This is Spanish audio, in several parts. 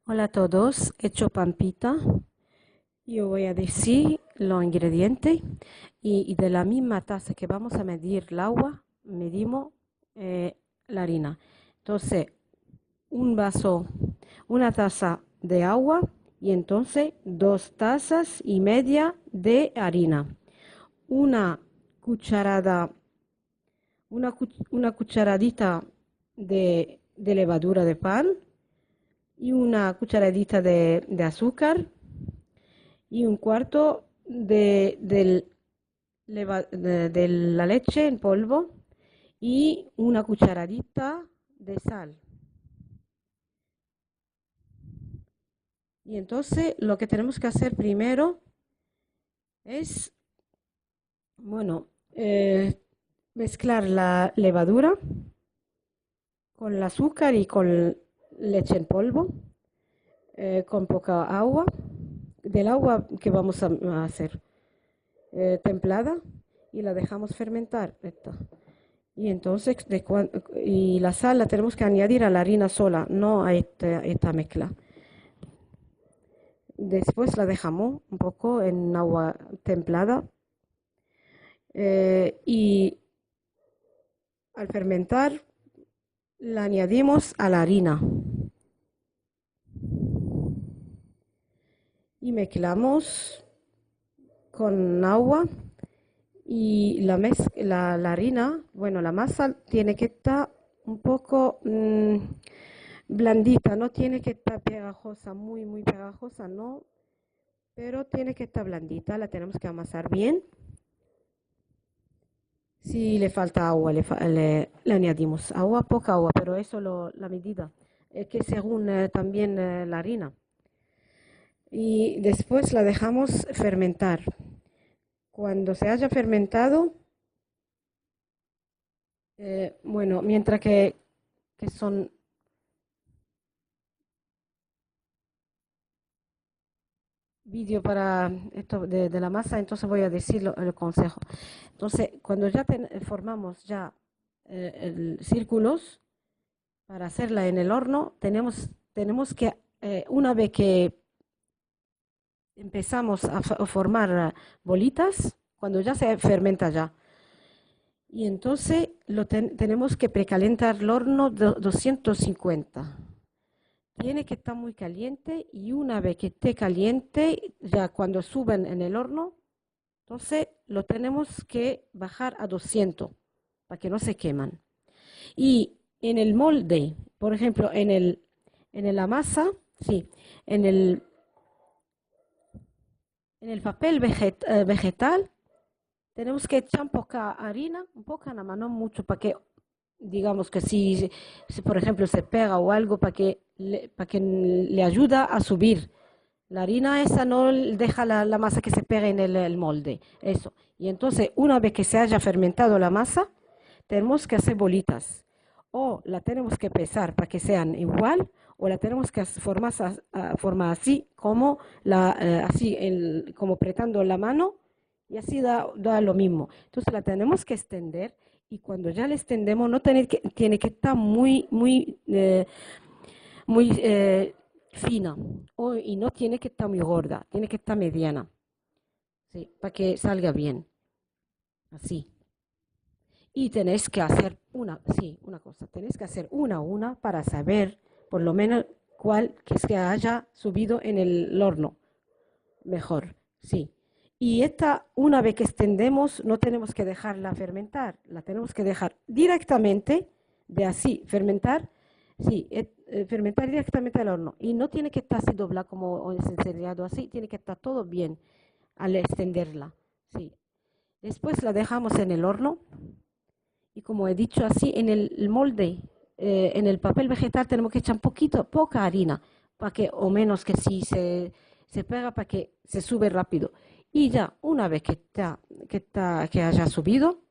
Hola a todos, he hecho pampita. Yo voy a decir los ingredientes y de la misma taza que vamos a medir el agua, medimos la harina. Entonces, un vaso, una taza de agua y entonces 2 tazas y media de harina. Una cucharada, una cucharadita de levadura de pan y una cucharadita de azúcar y un cuarto de la leche en polvo y una cucharadita de sal. Y entonces lo que tenemos que hacer primero es, bueno, mezclar la levadura con el azúcar y con leche en polvo, con poca agua, del agua que vamos a hacer templada y la dejamos fermentar. Y entonces, y la sal la tenemos que añadir a la harina sola, no a esta mezcla. Después la dejamos un poco en agua templada y al fermentar la añadimos a la harina y mezclamos con agua y la harina, bueno, la masa tiene que estar un poco blandita, no tiene que estar pegajosa, muy pegajosa, no, pero tiene que estar blandita, la tenemos que amasar bien. Si le falta agua, le añadimos agua, poca agua, pero eso la medida. Es que según también la harina. Y después la dejamos fermentar. Cuando se haya fermentado, bueno, mientras que son vídeo para esto de la masa, entonces voy a decir el consejo. Entonces, cuando ya formamos ya círculos para hacerla en el horno, tenemos que, una vez que empezamos a formar bolitas, cuando ya se fermenta ya, y entonces tenemos que precalentar el horno 250. Tiene que estar muy caliente y una vez que esté caliente, ya cuando suben en el horno, entonces lo tenemos que bajar a 200 para que no se queman. Y en el molde, por ejemplo, la masa, sí, en el papel vegetal, tenemos que echar un poca harina, un poco nada más, no mucho, para que, digamos que si por ejemplo se pega o algo, para que le ayuda a subir. La harina esa no deja la masa que se pegue en el molde, eso. Y entonces, una vez que se haya fermentado la masa, tenemos que hacer bolitas. O la tenemos que pesar para que sean igual, o la tenemos que formar así, como apretando la mano, y así da lo mismo. Entonces la tenemos que extender, y cuando ya la extendemos, no tiene que estar muy fina, y no tiene que estar muy gorda, tiene que estar mediana, ¿sí? Para que salga bien, así. Y tenéis que hacer una cosa, tenéis que hacer una a una para saber por lo menos cuál que es que haya subido en el horno mejor, sí. Y esta, una vez que extendemos, no tenemos que dejarla fermentar, la tenemos que dejar directamente de así, fermentar, sí, fermentar directamente al horno. Y no tiene que estar así doblada como encerrado así, tiene que estar todo bien al extenderla, sí. Después la dejamos en el horno y como he dicho así, en el molde, en el papel vegetal tenemos que echar poca harina, para que, o menos que si se pega para que se sube rápido. Y ya, una vez que haya subido,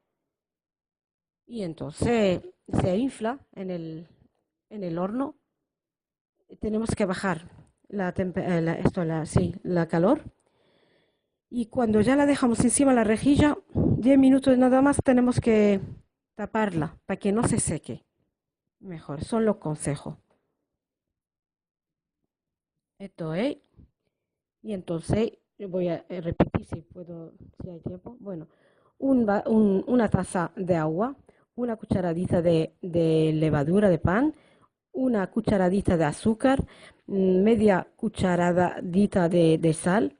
y entonces se infla en el horno, tenemos que bajar la calor. Y cuando ya la dejamos encima de la rejilla, 10 minutos nada más tenemos que taparla para que no se seque. Mejor, son los consejos. Esto es. Y entonces voy a repetir si puedo, si hay tiempo. Bueno, una taza de agua, una cucharadita de levadura de pan, una cucharadita de azúcar, media cucharadita de sal,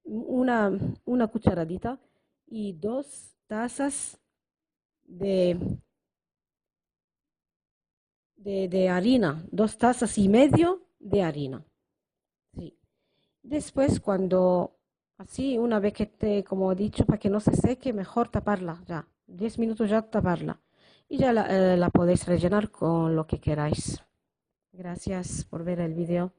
una, una cucharadita y 2 tazas de, de harina, 2 tazas y medio de harina. Sí. Después, cuando, así, una vez que esté, como he dicho, para que no se seque, mejor taparla ya. 10 minutos ya taparla. Y ya la podéis rellenar con lo que queráis. Gracias por ver el video.